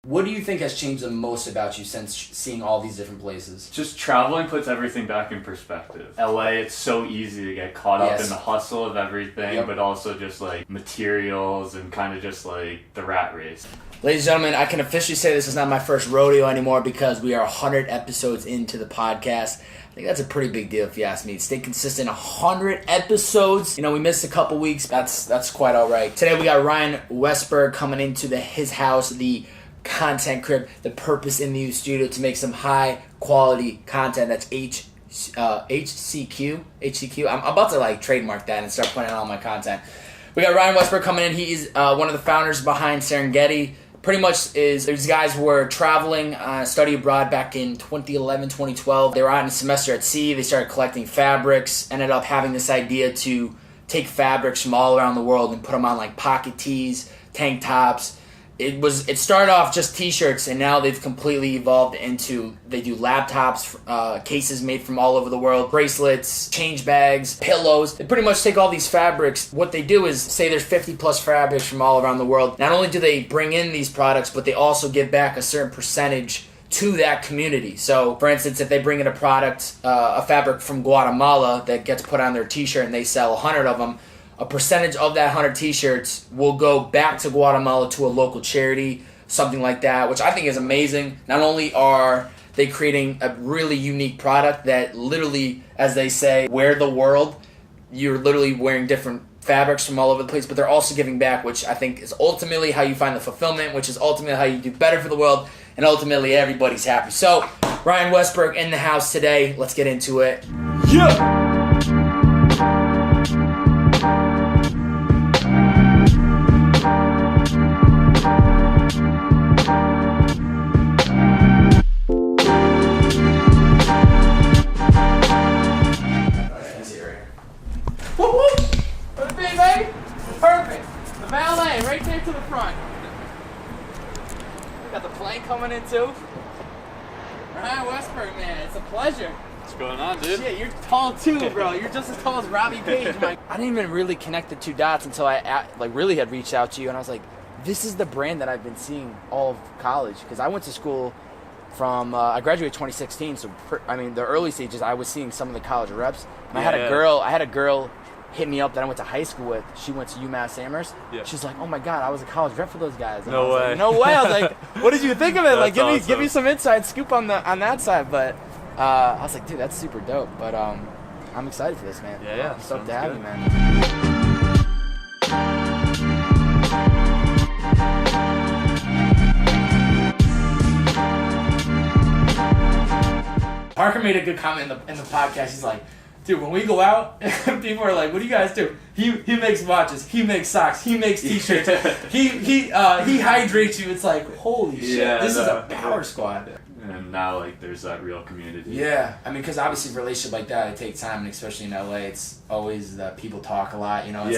What do you think has changed the most about you since seeing all these different places? Just traveling puts everything back in perspective. LA, it's so easy to get caught up in the hustle of everything, but also just like materials and kind of just like the rat race. Ladies and gentlemen, I can officially say this is not my first rodeo anymore because we are 100 episodes into the podcast. I think that's a pretty big deal if you ask me. Stay consistent, 100 episodes. You know, we missed a couple weeks. That's quite all right. Today we got Ryan Westberg coming into his house, the content crib, the Purpose in the Youth studio, to make some high quality content. That's HCQ. I'm about to like trademark that and start putting it on all my content. We got Ryan Westberg coming in. He's one of the founders behind Serengetee. Pretty much these guys were traveling, study abroad back in 2011, 2012. They were out in a semester at sea. They started collecting fabrics, ended up having this idea to take fabrics from all around the world and put them on like pocket tees, tank tops. It started off just t-shirts, and now they've completely evolved into, they do laptops, cases made from all over the world, bracelets, change bags, pillows. They pretty much take all these fabrics. What they do is, say there's 50 plus fabrics from all around the world. Not only do they bring in these products, but they also give back a certain percentage to that community. So, for instance, if they bring in a product, a fabric from Guatemala that gets put on their t-shirt and they sell 100 of them, a percentage of that 100 t-shirts will go back to Guatemala to a local charity, something like that, which I think is amazing. Not only are they creating a really unique product that literally, as they say, wear the world, you're literally wearing different fabrics from all over the place, but they're also giving back, which I think is ultimately how you find the fulfillment, which is ultimately how you do better for the world, and ultimately everybody's happy. So, Ryan Westberg in the house today. Let's get into it. Yeah! Perfect. The valet right there to the front. We got the plane coming in too. Ryan Westberg, man, it's a pleasure. What's going on, dude? Shit, you're tall too, bro. You're just as tall as Robbie Page. I didn't even really connect the two dots until I really had reached out to you, and I was like, this is the brand that I've been seeing all of college, because I went to school from I graduated 2016, so the early stages I was seeing some of the college reps. And I had a girl hit me up that I went to high school with. She went to UMass Amherst. Yeah. She's like, oh my God, I was a college rep for those guys. And no way. Like, no way. I was like, what did you think of it? Like, awesome. give me some inside scoop on that side. But I was like, dude, that's super dope. But I'm excited for this, man. Yeah. I'm stoked to have you, man. Parker made a good comment in the podcast. He's like, dude, when we go out, people are like, what do you guys do? He makes watches, he makes socks, he makes t-shirts, he hydrates you. It's like, holy shit, this is a power squad. And now, like, there's that real community. Yeah, I mean, because obviously a relationship like that, it takes time, and especially in LA, it's always that people talk a lot, you know? It's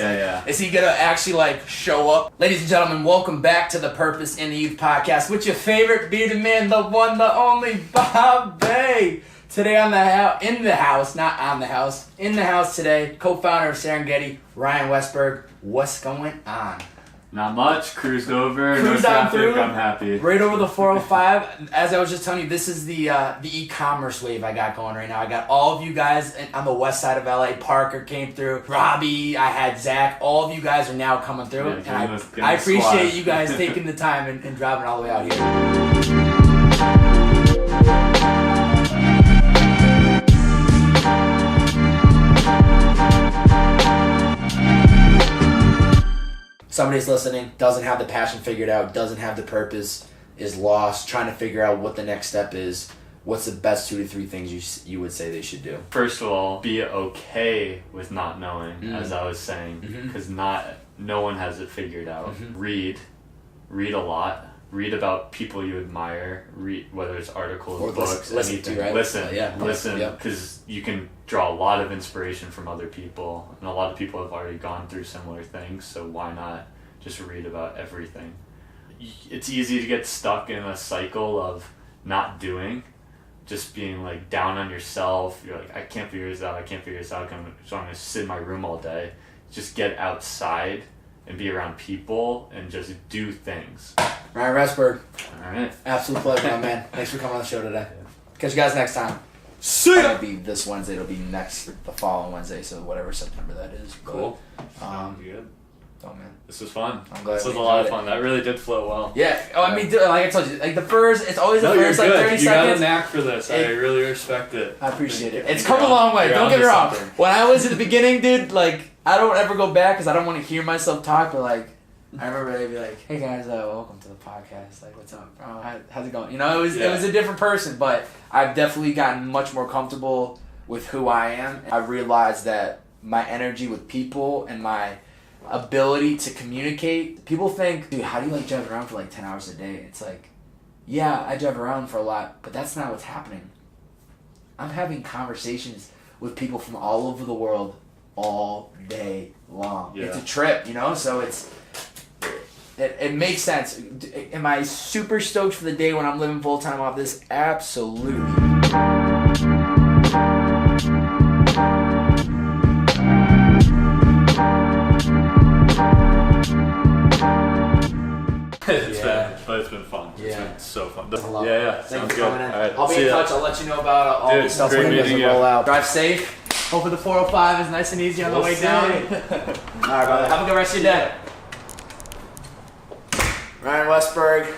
is he going to actually, like, show up? Ladies and gentlemen, welcome back to the Purpose in the Youth podcast with your favorite bearded man, the one, the only, Bobbbaaaay. Today in the house today, co-founder of Serengetee, Ryan Westberg. What's going on? Not much. Cruised over. Cruised no on traffic. through. I'm happy. Right over the 405. As I was just telling you, this is the e-commerce wave I got going right now. I got all of you guys on the west side of LA. Parker came through. Robbie. I had Zach. All of you guys are now coming through. Yeah, and I appreciate you guys taking the time and driving all the way out here. Somebody's listening, doesn't have the passion figured out, doesn't have the purpose, is lost, trying to figure out what the next step is. What's the best 2 to 3 things you would say they should do? First of all, be okay with not knowing, as I was saying, because no one has it figured out. Read a lot. Read about people you admire. Read whether it's articles, or books, anything. Listen, because you can draw a lot of inspiration from other people, and a lot of people have already gone through similar things. So why not just read about everything? It's easy to get stuck in a cycle of not doing, just being like down on yourself. You're like, I can't figure this out. So I'm gonna sit in my room all day. Just get outside and be around people and just do things. Ryan Westberg. All right. Absolute pleasure, my man. Thanks for coming on the show today. Catch you guys next time. See ya! It'll be this Wednesday. It'll be the following Wednesday. So whatever September that is. Cool. Good. Oh man, this was fun. I'm glad this was a lot of fun. That really did flow well. Yeah. Oh, I mean, like I told you, like the first, it's always the first like 30 you seconds. You got a knack for this. I really respect it. I appreciate it. It's come a long way. Don't get me wrong. When I was at the beginning, dude, like I don't ever go back because I don't want to hear myself talk. But like, I remember they'd be like, "Hey guys, welcome to the podcast. Like, what's up, bro? How's it going?" You know, it was a different person, but I've definitely gotten much more comfortable with who I am. I realized that my energy with people and my ability to communicate. People think, dude, how do you like drive around for like 10 hours a day? It's like, yeah, I drive around for a lot, but that's not what's happening. I'm having conversations with people from all over the world all day long. Yeah. It's a trip, you know? So it makes sense. Am I super stoked for the day when I'm living full time off this? Absolutely. It's been fun. It's been so fun. Yeah. Sounds good. All right. I'll be in touch. I'll let you know about all this stuff when it doesn't roll out. Drive safe. Hopefully the 405 is nice and easy on the way down. All right, brother. Have a good rest of your day. Ryan Westberg,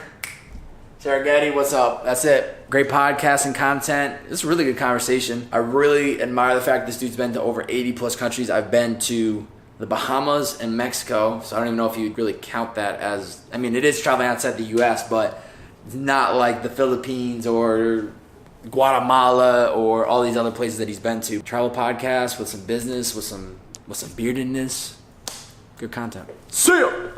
Serengetee, what's up? That's it. Great podcast and content. It's a really good conversation. I really admire the fact this dude's been to over 80 plus countries. I've been to the Bahamas and Mexico, so I don't even know if you'd really count that as, I mean, it is traveling outside the U.S., but it's not like the Philippines or Guatemala or all these other places that he's been to. Travel podcast with some business, with some beardedness. Good content. See ya!